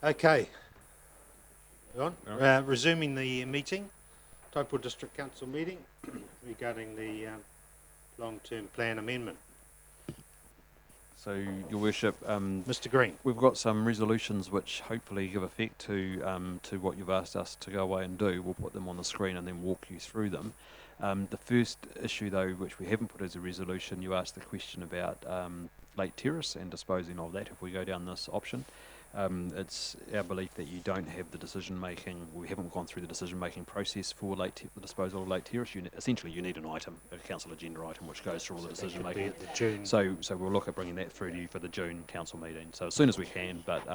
Okay. You on? Alright. Resuming the meeting, Taupo District Council meeting regarding the long-term plan amendment. So, Your Worship, Mr. Green. we've got some resolutions which hopefully give effect to what you've asked us to go away and do. We'll put them on the screen and then walk you through them. The first issue, though, which we haven't put as a resolution, you asked the question about Lake Terrace and disposing of that if we go down this option. It's our belief that you don't have the decision-making, we haven't gone through the decision-making process for the disposal of Lake Terrace. Essentially, you need an item, a council agenda item, which goes through all the decision-making. So we'll look at bringing that through to you for the June council meeting. So as soon as we can, but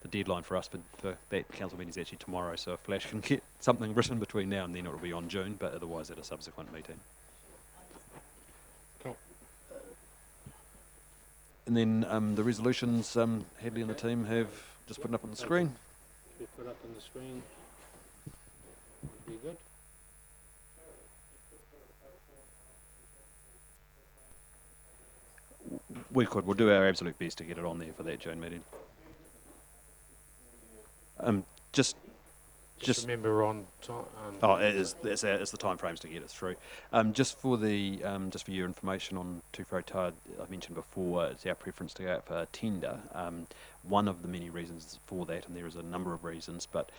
the deadline for us for that council meeting is actually tomorrow, so if Flash can get something written between now and then, it will be on June, but otherwise at a subsequent meeting. Cool. And then the resolutions, Hadley and the team have just put up on the screen. We put up on the screen. Would be good. We'll do our absolute best to get it on there for that June meeting. Just remember on time. it's the time frames to get it through. Just for your information on Tūwhare Tide, I mentioned before, it's our preference to go out for a tender. One of the many reasons for that, and there is a number of reasons, but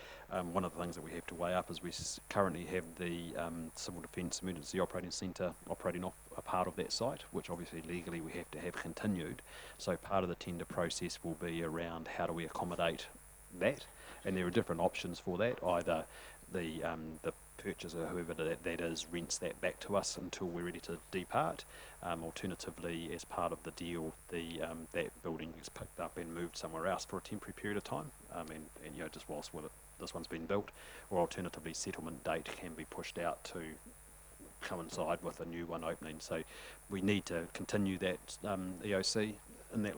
one of the things that we have to weigh up is we currently have the Civil Defence Emergency Operating Centre operating off a part of that site, which obviously legally we have to have continued. So part of the tender process will be around how do we accommodate that, and there are different options for that. Either the purchaser, whoever that is, rents that back to us until we're ready to depart. Alternatively, as part of the deal, that building is picked up and moved somewhere else for a temporary period of time, and just whilst this one's been built. Or alternatively, settlement date can be pushed out to coincide with a new one opening. So we need to continue that EOC in that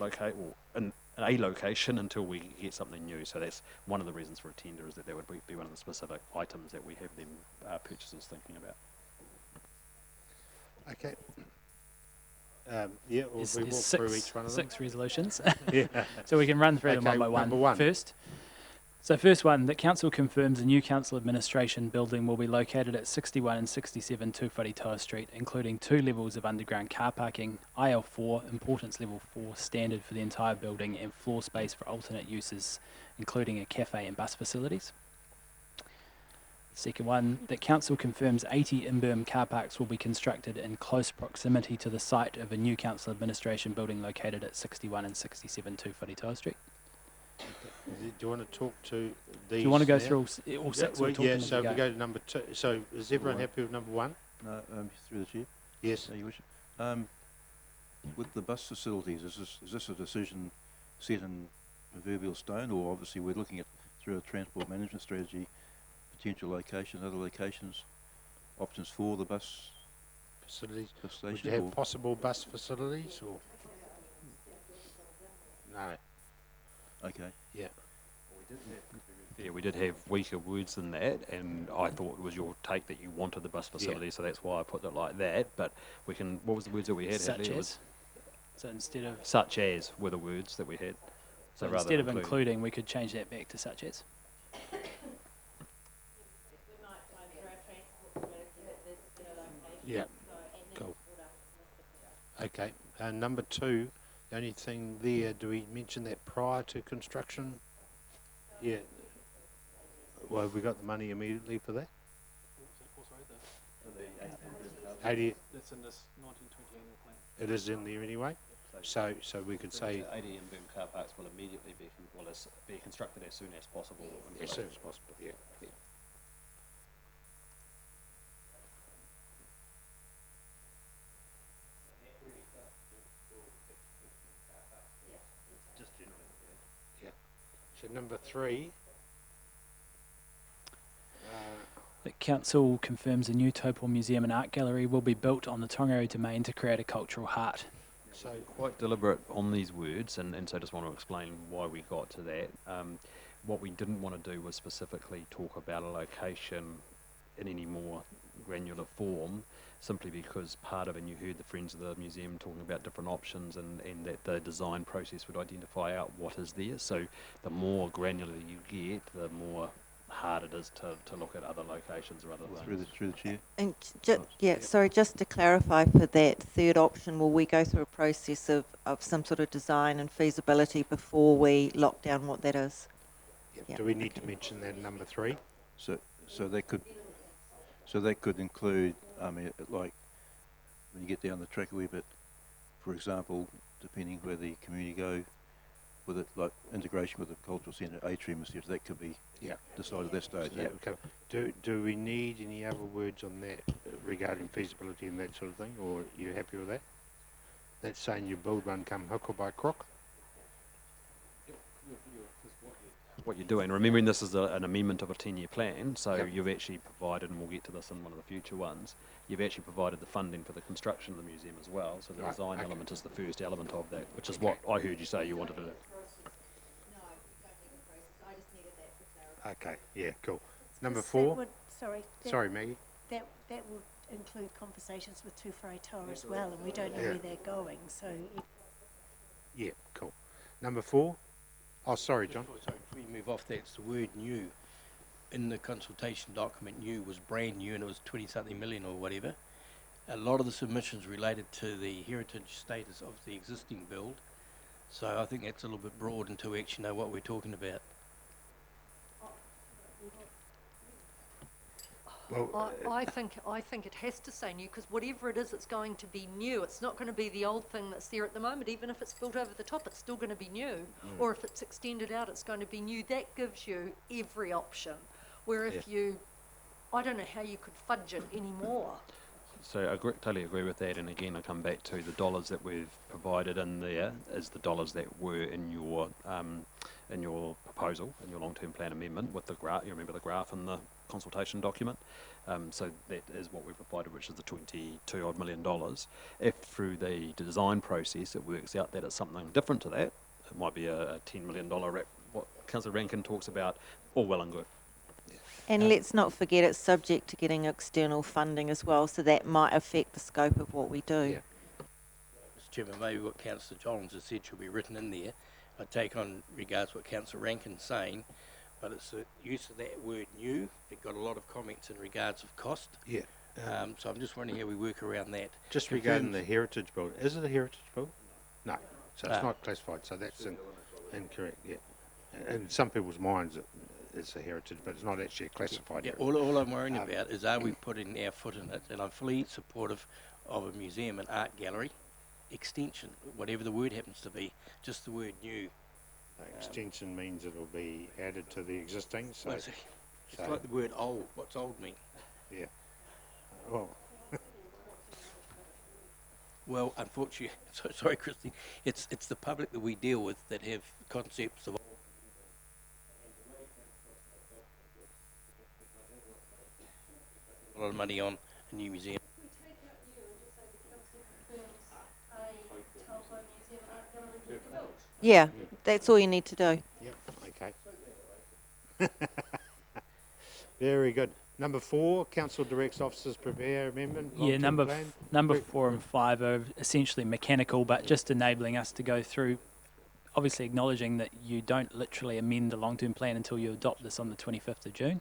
in a location until we get something new. So that's one of the reasons for a tender, is that would be one of the specific items that we have them purchasers thinking about. Okay. We walk through each one of them. 6 resolutions. Yeah. So we can run through them one by number one. first. So first one, that council confirms a new council administration building will be located at 61 and 67 Tūwharetoa Street, including 2 levels of underground car parking, IL4, importance level 4, standard for the entire building, and floor space for alternate uses, including a cafe and bus facilities. Second one, that council confirms 80 in-berm car parks will be constructed in close proximity to the site of a new council administration building located at 61 and 67 Tūwharetoa Street. Do you want to talk to these? Do you want to go now? through all 6? Yeah, so we go to number 2. So is everyone happy with number 1? No, through the chair. Yes. Your Worship. With the bus facilities, is this a decision set in proverbial stone, or obviously we're looking at, through a transport management strategy, potential locations, other locations, options for the bus Facilities. station? Would you have possible bus facilities, or no? Okay. Yeah. Yeah, we did have weaker words than that, and I thought it was your take that you wanted the bus facility, so that's why I put it like that. But we can. What was the words that we had? Such Hadley? as. So instead of. Such as were the words that we had. So rather instead of than including, we could change that back to such as. Yeah. Cool. Okay. Number 2, the only thing there, do we mention that prior to construction? Yeah. Well, have we got the money immediately for that? 80. That's in this 1920 annual plan. It is in there anyway. So we could say 80 in-berm car parks will immediately be constructed as soon as possible. as soon as possible. Yeah. Just generally. So number 3. The council confirms a new Taupo Museum and Art Gallery will be built on the Tongariro Domain to create a cultural heart. So Quite deliberate on these words, and so I just want to explain why we got to that. What we didn't want to do was specifically talk about a location in any more granular form, simply because part of it, and you heard the Friends of the Museum talking about different options, and that the design process would identify out what is there. So the more granular you get, the more hard it is to look at other locations or other things. Through the chair. And Oh, yeah, yep. sorry, just to clarify for that third option, will we go through a process of some sort of design and feasibility before we lock down what that is? Yep. Yeah, Do we need to okay. mention that in number 3? So that could include, I mean, like when you get down the track a wee bit, for example, depending where the community go with it, like integration with the cultural centre, atrium and stuff, that could be Yeah. decided at that stage. Yeah. Okay. Do we need any other words on that regarding feasibility and that sort of thing, or are you happy with that? That's saying you build one come hook or by crook? What you're doing, remembering this is an amendment of a 10-year plan, so Yep. you've actually provided, and we'll get to this in one of the future ones, you've actually provided the funding for the construction of the museum as well, so the Right, design okay. element is the first element of that, which is Okay. what I heard you say you wanted to do. Okay. Yeah. Cool. Number Because 4. Sorry, Maggie. that would include conversations with Tūwhare Toa as well, and we don't know Yeah. where they're going, so Yeah. Cool. Number 4. Oh, sorry, John. Sorry, before you move off that, it's the word new. In the consultation document, new was brand new and it was 20-something million or whatever. A lot of the submissions related to the heritage status of the existing build. So I think that's a little bit broad until we actually know what we're talking about. Well, I think it has to say new, because whatever it is, it's going to be new. It's not going to be the old thing that's there at the moment. Even if it's built over the top, it's still going to be new. Or if it's extended out, it's going to be new. That gives you every option. Where if I don't know how you could fudge it anymore. So I totally agree with that, and again I come back to the dollars that we've provided in there is the dollars that were in your proposal, in your long-term plan amendment with the graph. You remember the graph in the consultation document. So that is what we've provided, which is the $22 odd million. If through the design process it works out that it's something different to that, it might be a $10 million wrap. What Councillor Rankin talks about, all well and good. And let's not forget it's subject to getting external funding as well, so that might affect the scope of what we do. Yeah. Mr Chairman, maybe what Councillor Johns has said should be written in there. I take on regards what Councillor Rankin's saying, but it's the use of that word new. It got a lot of comments in regards of cost. Yeah. So I'm just wondering how we work around that. Just regarding the heritage building, is it a heritage building? No, so it's not classified. So that's incorrect. Yeah, in some people's minds it's a heritage, but it's not actually a classified. Yeah, heritage. all I'm worrying about is are we putting our foot in it? And I'm fully supportive of a museum and art gallery extension, whatever the word happens to be, just the word new. Extension means it'll be added to the existing. So, Well, it's so like the word old. What's old mean? yeah. Well, Well, unfortunately, sorry, Christy, it's the public that we deal with that have concepts of a lot of money on a new museum. Yeah, that's all you need to do. yep. Okay. Very good. Number 4, council directs officers prepare amendment. Yeah, long-term number plan. number Rick? 4 and 5 are essentially mechanical, but just enabling us to go through, obviously acknowledging that you don't literally amend the long-term plan until you adopt this on the 25th of June.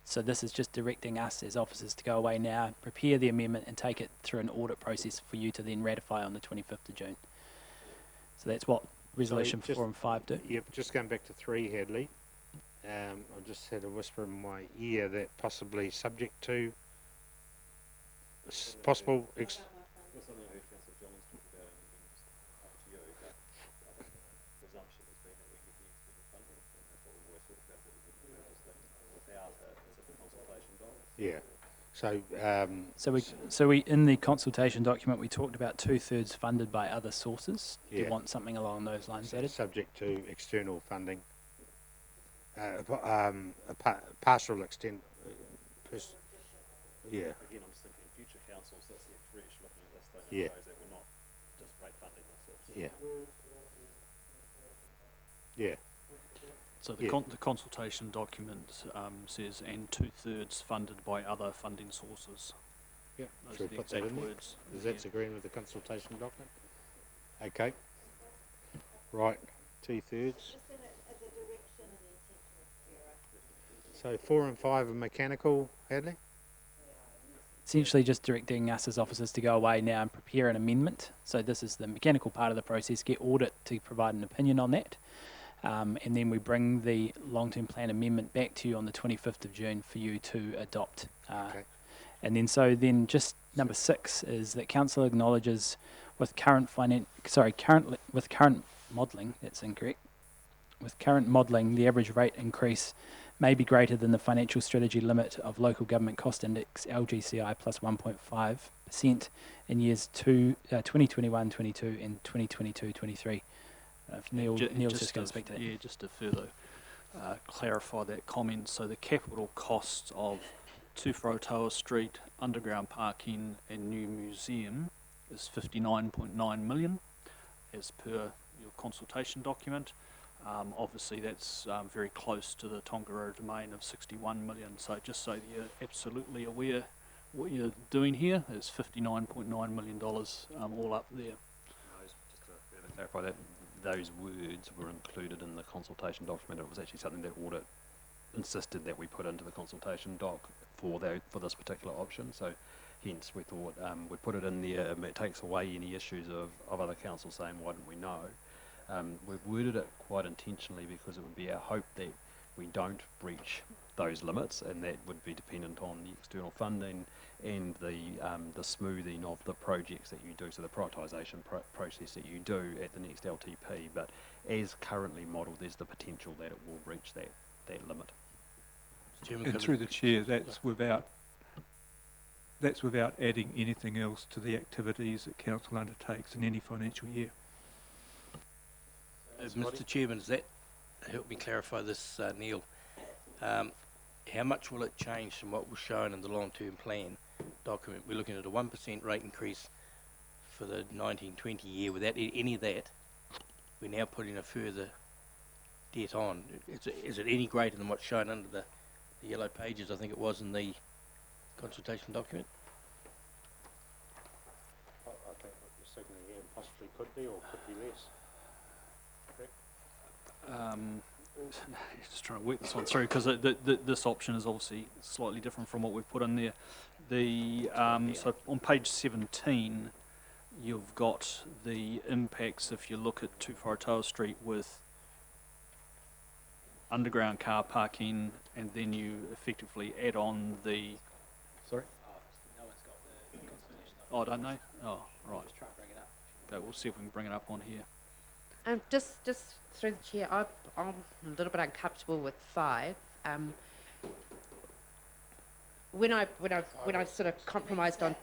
So this is just directing us as officers to go away now, prepare the amendment and take it through an audit process for you to then ratify on the 25th of June. So that's what resolution just- 4 and 5 do. Yep, just going back to 3, Hadley. I just had a whisper in my ear that possibly subject to possible. Yeah. So. So we in the consultation document we talked about 2/3 funded by other sources. Do Yeah. you want something along those lines added? Subject to external funding. Partial extent. Yeah. Again, I'm just thinking future councils, that's their fresh looking at this thing. Yeah. That we're not just rate funding this. Yeah. Yeah. So the, Yeah. the consultation document says, and 2/3 funded by other funding sources. Yep. Those Should are we the put that exact in there? words. Is that agreeing with the consultation document? Okay. Right, 2/3. So 4 and 5 are mechanical, Hadley? Essentially just directing us as officers to go away now and prepare an amendment. So this is the mechanical part of the process, get audit to provide an opinion on that. And then we bring the long-term plan amendment back to you on the 25th of June for you to adopt. Okay. And then just number 6 is that council acknowledges with current modelling, that's incorrect. With current modelling, the average rate increase may be greater than the financial strategy limit of local government cost index LGCI plus 1.5% in years 2021-22 and 2022-23. If Neil's just going to speak to that. Yeah, just to further clarify that comment. So the capital costs of Two Wharotoa Street, underground parking and new museum is 59.9 million as per your consultation document. Obviously that's very close to the Tongariro domain of 61 million. So just so that you're absolutely aware what you're doing here is $59.9 million all up there. Just to further clarify that, those words were included in the consultation document. It was actually something that audit insisted that we put into the consultation doc for this particular option. So hence we thought we'd put it in there. It takes away any issues of other councils saying, why didn't we know? We've worded it quite intentionally because it would be our hope that we don't breach those limits, and that would be dependent on the external funding and the smoothing of the projects that you do, so the prioritisation process that you do at the next LTP. But as currently modelled, there's the potential that it will reach that limit. Chairman, And could through the chair, that's without adding anything else to the activities that council undertakes in any financial year. Mr. Chairman, does that help me clarify this, Neil? How much will it change from what was shown in the long-term plan document? We're looking at a 1% rate increase for the 1920 year. Without any of that, we're now putting a further debt on. Is it any greater than what's shown under the yellow pages, I think it was, in the consultation document? I think what you're signaling here possibly could be or could be less. Just trying to work this one through because this option is obviously slightly different from what we've put in there. So on page 17, you've got the impacts if you look at Two Wharotoa Street with underground car parking, and then you effectively add on the. Sorry. No one's got the consultation. Oh, don't they? Oh, right. Just try and bring it up. Okay, we'll see if we can bring it up on here. Just through the chair, I'm a little bit uncomfortable with 5. When I sort of compromised on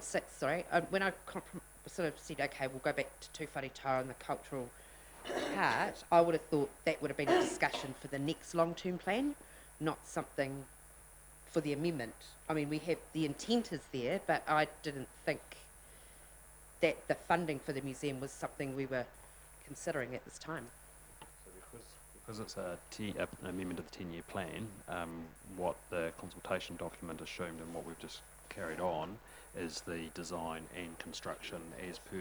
6, sorry, when I sort of said, okay, we'll go back to Two Wharotoa and the cultural part, I would have thought that would have been a discussion for the next long-term plan, not something for the amendment. I mean, we have the intent is there, but I didn't think that the funding for the museum was something we were considering at this time. So because it's an amendment of the 10-year plan, what the consultation document assumed and what we've just carried on is the design and construction as per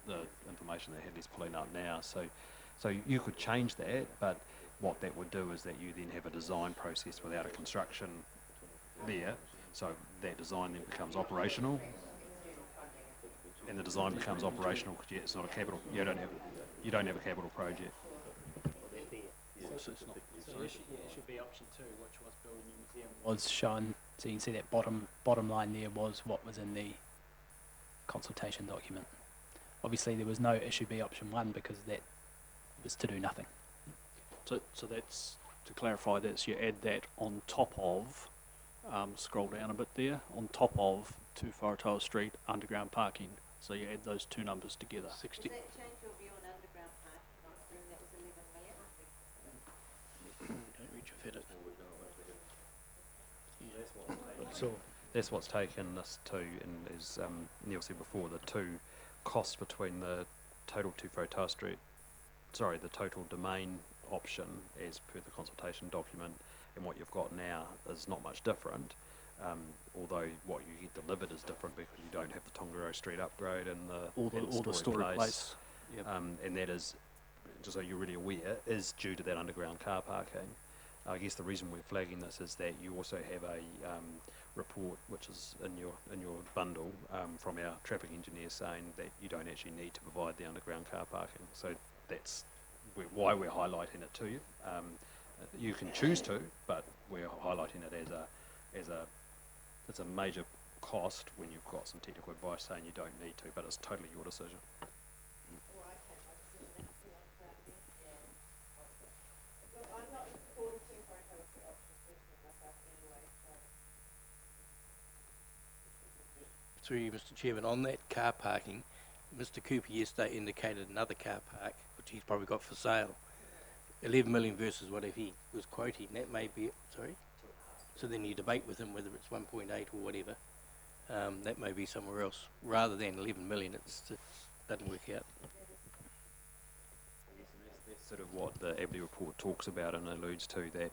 the information that Hadley's pulling up now. So you could change that, but what that would do is that you then have a design process without a construction there. So that design then becomes operational, and the design becomes operational because it's not a capital. You don't have a capital project. So it should be option 2, which was building a museum. Was shown, so you can see that bottom line there was what was in the consultation document. Obviously there was no issue B option 1 because that was to do nothing. So that's, to clarify, that's you add that on top of, scroll down a bit there, on top of Two Wharotoa Street underground parking. So you add those two numbers together. 60. Does that change your view on underground parking, considering that was 11 million? Don't reach your fetid. So That's what's taken us to, and as Neil said before, the two costs between the total Two Wharotoa Street, the total domain option as per the consultation document and what you've got now is not much different. although what you get delivered is different because you don't have the Tongariro Street upgrade and Or the story place. Yep. And that is, just so you're really aware, is due to that underground car parking. I guess the reason we're flagging this is that you also have a report, which is in your bundle, from our traffic engineer saying that you don't actually need to provide the underground car parking. So that's why we're highlighting it to you. You can choose to, but we're highlighting it as a major cost when you've got some technical advice saying you don't need to, but it's totally your decision. Through you, Mr. Chairman, on that car parking, Mr. Cooper yesterday indicated another car park, which he's probably got for sale. 11 million versus whatever he was quoting. That may be, sorry? So then you debate with him whether it's 1.8 or whatever. That may be somewhere else. Rather than 11 million, it doesn't work out. That's sort of what the Abley report talks about and alludes to, that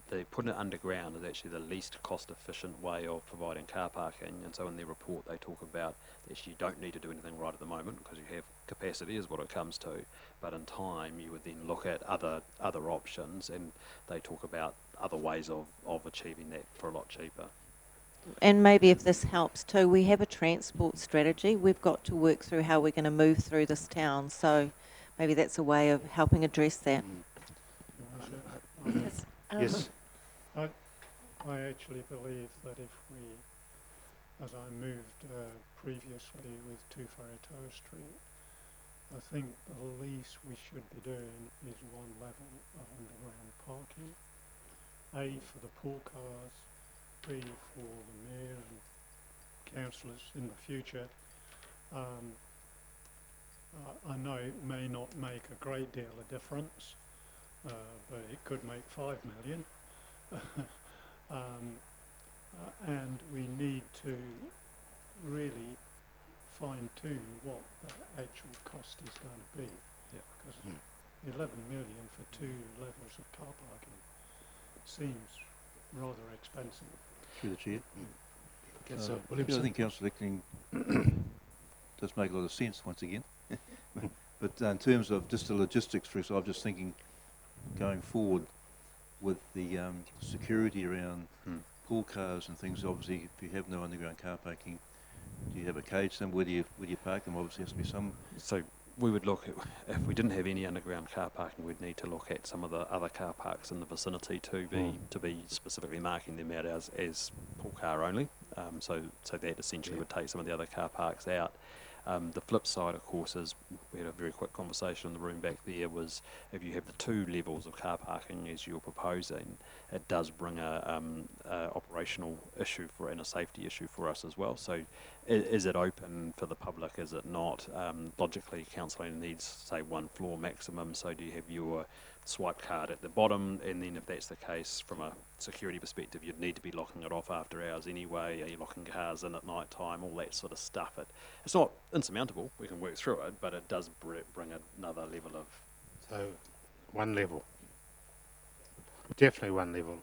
they putting it underground is actually the least cost efficient way of providing car parking, and so in their report they talk about that you don't need to do anything right at the moment because you have capacity is what it comes to, but in time you would then look at other options, and they talk about other ways of achieving that for a lot cheaper. And maybe if this helps too, we have a transport strategy. We've got to work through how we're going to move through this town, so maybe that's a way of helping address that. Yes. I actually believe that if we, as I moved previously with 2 Wharetau Street, I think the least we should be doing is one level of underground parking. A, for the pool cars, B, for the mayor and councillors in the future. I know it may not make a great deal of difference, but it could make 5 million. And we need to really fine-tune what the actual cost is going to be. Because 11 million for 2 levels of car parking seems rather expensive. Through the chair. I I think Councillor Lickling does make a lot of sense once again. But in terms of just the logistics, for example, I'm just thinking going forward with the security around pool cars and things. Obviously, if you have no underground car parking, do you have a cage somewhere? Where do you park them? Obviously, has to be some. So we would look at, if we didn't have any underground car parking, we'd need to look at some of the other car parks in the vicinity to be specifically marking them out as pool car only. So that essentially would take some of the other car parks out. The flip side, of course, is we had a very quick conversation in the room back there, was if you have the 2 levels of car parking as you're proposing, it does bring a operational issue and a safety issue for us as well. So is it open for the public? Is it not? Logically, council needs, say, 1 floor maximum. So do you have your swipe card at the bottom, and then if that's the case, from a security perspective, you'd need to be locking it off after hours anyway. Are you locking cars in at night time? All that sort of stuff. It's not insurmountable. We can work through it, but it does bring another level of. So, 1 level. Definitely 1 level.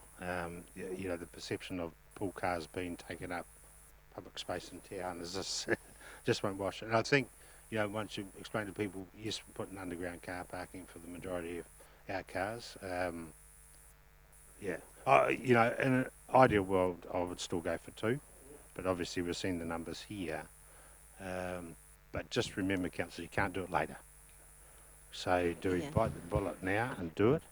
You know, the perception of pool cars being taken up public space in town is just won't wash. And I think, you know, once you explain to people, yes, we're putting underground car parking for the majority of our cars. You know, in an ideal world, I would still go for 2, but obviously we're seeing the numbers here. But just remember, council, you can't do it later. So do we bite the bullet now and do it?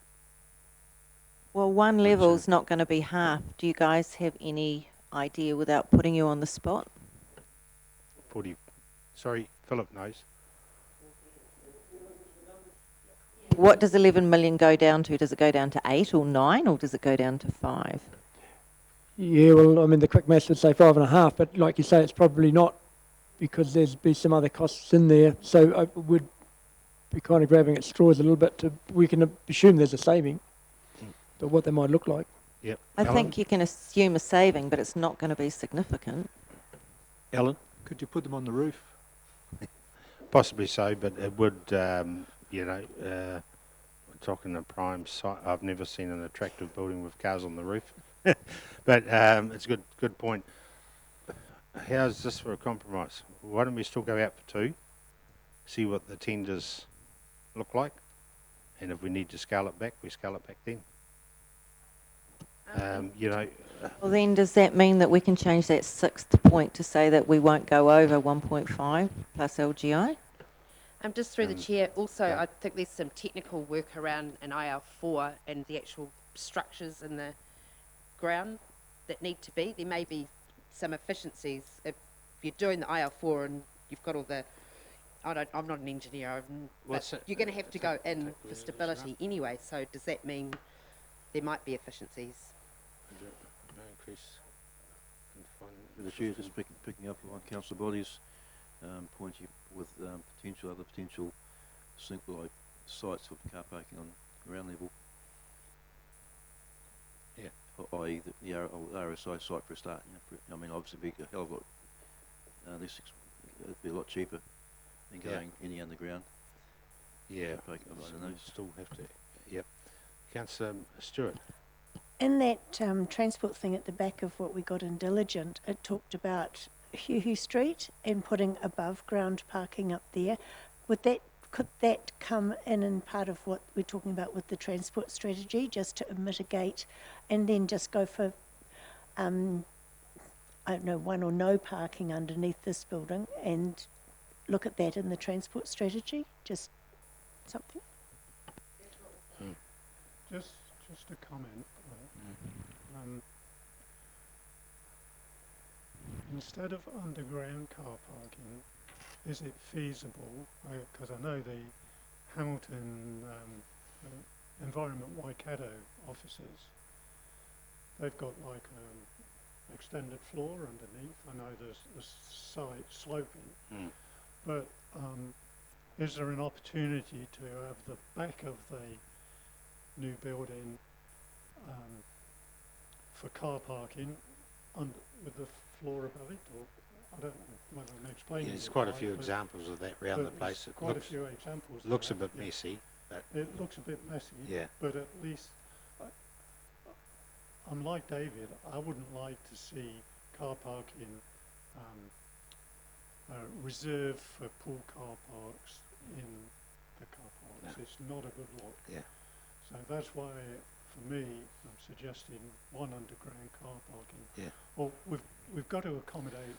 Well, 1 level's not going to be half. Do you guys have any idea, without putting you on the spot? 40. Sorry, Philip knows. What does 11 million go down to? Does it go down to 8 or 9, or does it go down to 5? Yeah, well, I mean, the quick maths would say 5.5, but like you say, it's probably not, because there's be some other costs in there. So I would be kind of grabbing at straws a little bit. We can assume there's a saving, but what they might look like. Yep. I think you can assume a saving, but it's not going to be significant. Ellen? Could you put them on the roof? Possibly so, but it would, you know, talking a prime site. I've never seen an attractive building with cars on the roof. But it's a good point. How's this for a compromise? Why don't we still go out for 2, see what the tenders look like, and if we need to scale it back, we scale it back then. You know, Well, then does that mean that we can change that 6th point to say that we won't go over 1.5 plus LGI? Just through the chair, also, yeah. I think there's some technical work around an IL4 and the actual structures in the ground that need to be. There may be some efficiencies if you're doing the IL4 and you've got all the, I'm not an engineer, but you're going to have to go in for stability anyway, so does that mean there might be efficiencies? The chair just picking up on councillor Body's point here with other potential sink-like sites for car parking on ground level. Yeah. I.e. the RSI site for a start. You know, I mean, obviously, it'd be a hell of a lot. It'd be a lot cheaper than going any underground. Yeah. Parking, I don't know. Still have to. Yep. Councillor Stewart. In that transport thing at the back of what we got in Diligent, it talked about Hugh Street and putting above ground parking up there. Could that come in part of what we're talking about with the transport strategy, just to mitigate, and then just go for, I don't know, 1 or no parking underneath this building, and look at that in the transport strategy? Just something. Just a comment. Instead of underground car parking, is it feasible? Because I know the Hamilton Environment Waikato offices, they've got like extended floor underneath. I know there's the side sloping, but is there an opportunity to have the back of the new building for car parking with the floor above it? Or I don't know whether I'm explaining. There's it quite a right, few but examples of that around the there's place. It quite looks, a few examples. looks a of bit that, yeah. messy, but It looks a bit messy. yeah. But at least, I'm like David. I wouldn't like to see car parking reserved for pool car parks in the car parks. No. It's not a good look. Yeah. So that's why, for me, I'm suggesting 1 underground car parking. Yeah. Well, we've got to accommodate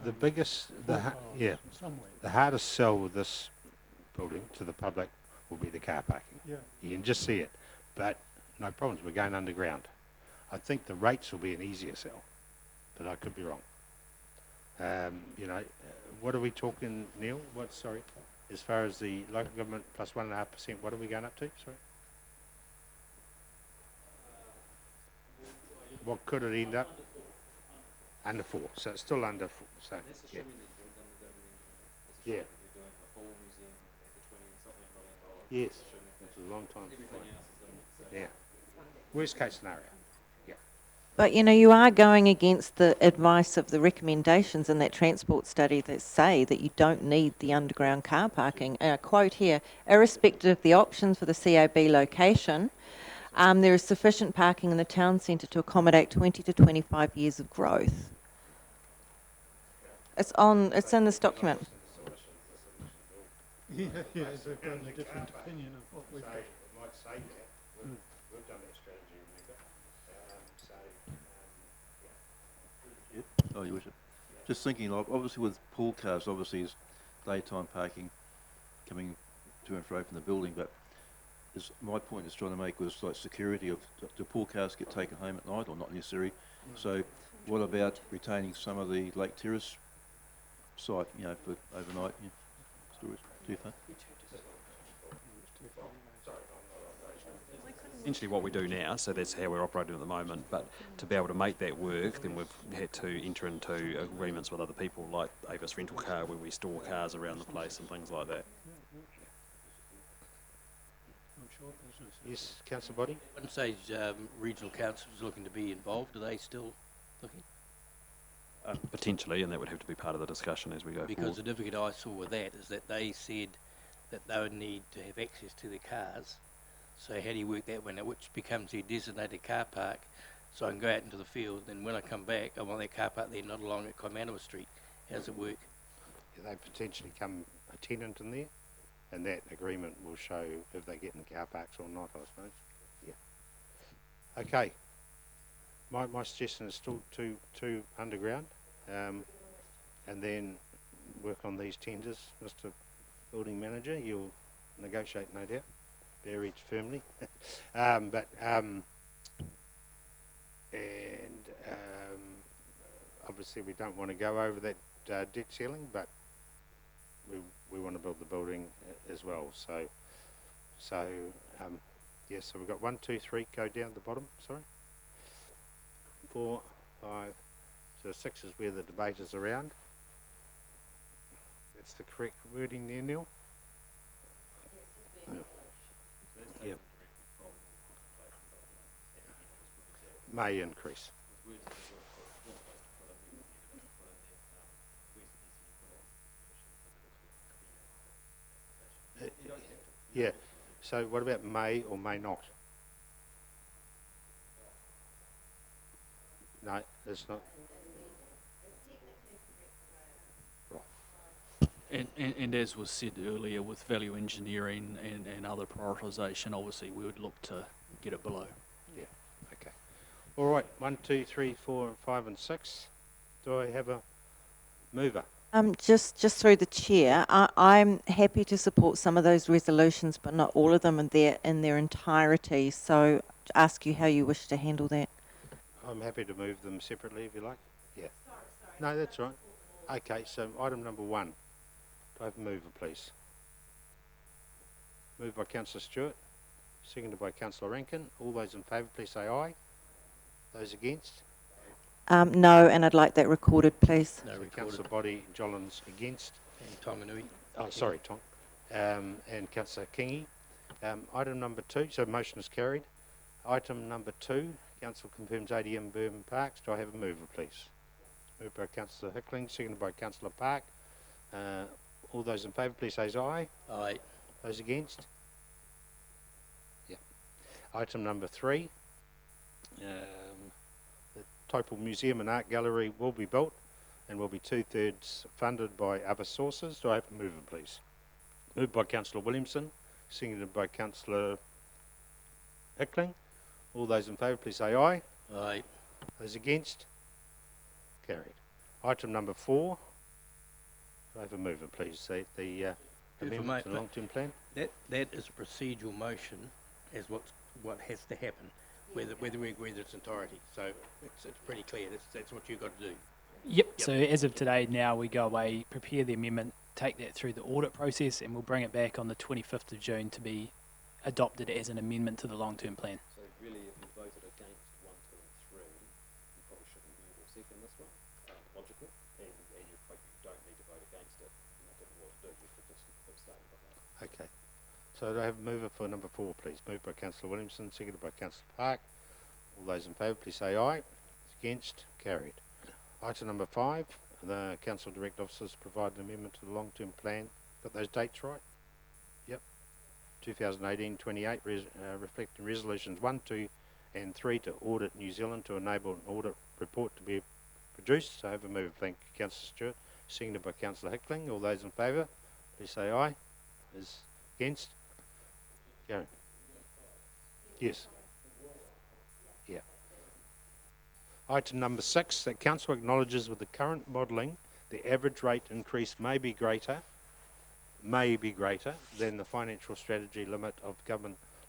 The biggest, pool cars yeah, in some way. the hardest sell with this building to the public will be the car parking. Yeah. You can just see it, but no problems. We're going underground. I think the rates will be an easier sell, but I could be wrong. You know, what are we talking, Neil? Sorry, as far as the local government plus 1.5%, what are we going up to? Sorry. What could it end up? Under 4, so it's still under 4. So yeah. Yeah. Yes, it's a long time. Yeah. Worst case scenario. Yeah. But you know, you are going against the advice of the recommendations in that transport study that say that you don't need the underground car parking. And I quote here, irrespective of the options for the CAB location, there is sufficient parking in the town centre to accommodate 20 to 25 years of growth. It's in this document. Yeah, they've got a different opinion of what we've got. Might say that. We've done that strategy, remember? Oh, your worship. Just thinking, obviously with pool cars, obviously is daytime parking coming to and fro from the building, but my point is trying to make was like security of, do pool cars get taken home at night or not necessary? So what about retaining some of the Lake Terrace site, you know, for overnight storage? Too far? Essentially what we do now, so that's how we're operating at the moment, but to be able to make that work, then we've had to enter into agreements with other people like Avis Rental Car, where we store cars around the place and things like that. Yes, Councillor Body? At one stage, regional council was looking to be involved. Are they still looking? Potentially, and that would have to be part of the discussion as we go Because forward. the difficulty I saw with that is that they said that they would need to have access to their cars So how do you work that one out, which becomes their designated car park, so I can go out into the field, and when I come back, I want that car park there, not along at Comanova Street. How does it work? They potentially come a tenant in there, and that agreement will show if they get in the car parks or not, I suppose. Yeah. Okay. My suggestion is still two underground, and then work on these tenders, Mr. Building Manager. You'll negotiate, no doubt. Very firmly. Obviously we don't want to go over that debt ceiling, but we want to build the building as well. So we've got 1, 2, 3. Go down the bottom. Sorry. 4, 5. So 6 is where the debate is around. That's the correct wording there, Neil. Yeah. May increase. Yeah. So what about may or may not? No, it's not. And as was said earlier, with value engineering and other prioritisation, obviously we would look to get it below. Yeah. Okay. All right. 1, 2, 3, 4, 5, and 6. Do I have a mover? Just through the chair, I'm happy to support some of those resolutions, but not all of them in their entirety. So ask you how you wish to handle that. I'm happy to move them separately if you like. Yeah. No, that's right. Okay, so item number 1. Do I have a mover, please? Moved by Councillor Stewart, seconded by Councillor Rankin. All those in favour, please say aye. Those against? No, and I'd like that recorded, please. No, So recorded. Councillor Boddy Jollins against. And Tonganui. Oh, sorry, Tom. And Councillor Kingy. Item number 2, so motion is carried. Item number 2, Council confirms ADM Bourbon Parks. Do I have a mover, please? Moved by Councillor Hickling, seconded by Councillor Park. All those in favour, please say aye. Aye. Those against? Yeah. Item number 3, the Taupo Museum and Art Gallery will be built and will be 2/3 funded by other sources. Do I have a mover, please? Moved by Councillor Williamson, seconded by Councillor Hickling. All those in favour, please say aye. Aye. Those against? Carried. Item number 4. Do I have a mover, please? The amendment to the long-term plan. That is a procedural motion, as what has to happen, whether we agree with its entirety. So it's pretty clear. That's what you've got to do. Yep. So as of today, now we go away, prepare the amendment, take that through the audit process, and we'll bring it back on the 25th of June to be adopted as an amendment to the long-term plan. So really, if you voted against 1, 2, and 3, you probably shouldn't move or second this one. Logical, and you don't need to vote against it. You're not given what to do. You could just abstain from that. Okay. So do I have a mover for number 4, please? Moved by Councillor Williamson, seconded by Councillor Park. All those in favour, please say aye. Against? Carried. Item number 5, the Council Direct Officers provide an amendment to the long-term plan. Got those dates right? Yep. 2018-28, reflecting resolutions 1, 2 and 3 to audit New Zealand to enable an audit report to be produced. So I have a mover. Thank you, Councillor Stewart. Seconded by Councillor Hickling. All those in favour, please say aye. Is against? Carried. Yes. Yeah. Item number 6, that Council acknowledges with the current modelling, the average rate increase may be greater than the financial strategy limit of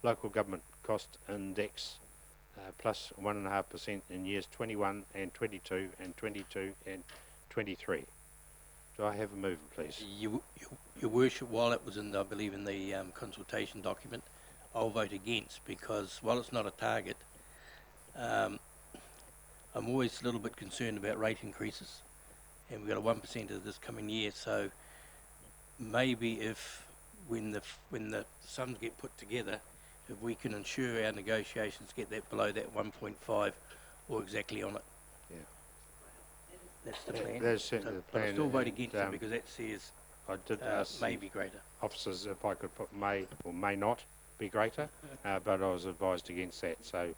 local government cost index, plus 1.5% in years 21 and 22 and 22 and 23. Do I have a mover, please? Your Worship, while it was I believe in the consultation document, I'll vote against, because while it's not a target, I'm always a little bit concerned about rate increases, and we've got a 1% of this coming year. So maybe if when the sums get put together, if we can ensure our negotiations get that below that 1.5 or exactly on it. Yeah. That's the plan. That's certainly the But I plan, still vote and, against it because that says I did ask may be greater. officers if I could put may or may not be greater, but I was advised against that. So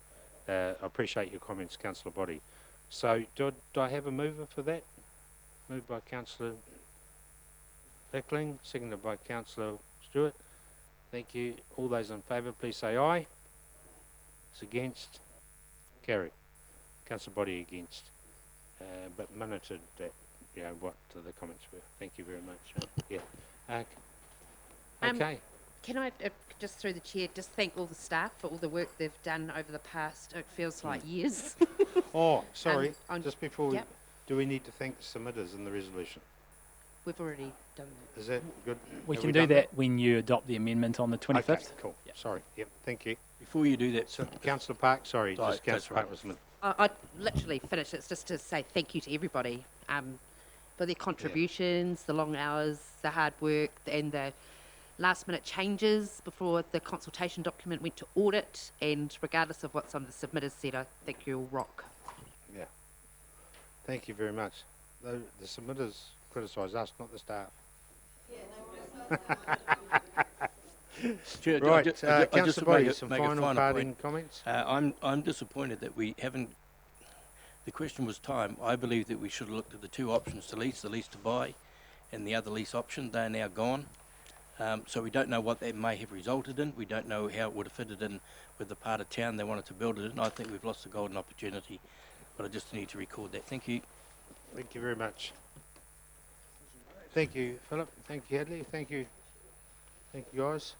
I appreciate your comments, Councillor Body. So do I have a mover for that? Moved by Councillor Bickling, seconded by Councillor Stewart. Thank you. All those in favour, please say aye. It's against. Carried. Councillor Body against. But minuted that, what the comments were. Thank you very much. Yeah. Okay. Can I, just through the chair, just thank all the staff for all the work they've done over the past, it feels like years. Oh, sorry. on- Just before yep. do we need to thank the submitters in the resolution? We've already done that. Is that good? We Have can do done that when you adopt the amendment on the 25th. Okay, cool. Sorry. Yep. Thank you. Before you do that, So, Councillor Park. Sorry, Right, just that's Councillor right. Park was. I'd literally finish. It's just to say thank you to everybody for their contributions, the long hours, the hard work, and the last minute changes before the consultation document went to audit. And regardless of what some of the submitters said, I think you all rock. Yeah. Thank you very much. The submitters criticise us, not the staff. Chair, Right, I just Councillor make Body, a- some make a final point. parting comments? I'm disappointed that we haven't. The question was time. I believe that we should have looked at the two options to lease, the lease to buy, and the other lease option. They're now gone, so we don't know what that may have resulted in. We don't know how it would have fitted in with the part of town they wanted to build it in. I think we've lost a golden opportunity, but I just need to record that. Thank you. Thank you very much. Thank you, Philip. Thank you, Hadley. Thank you. Thank you, guys.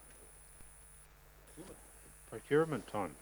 Procurement time.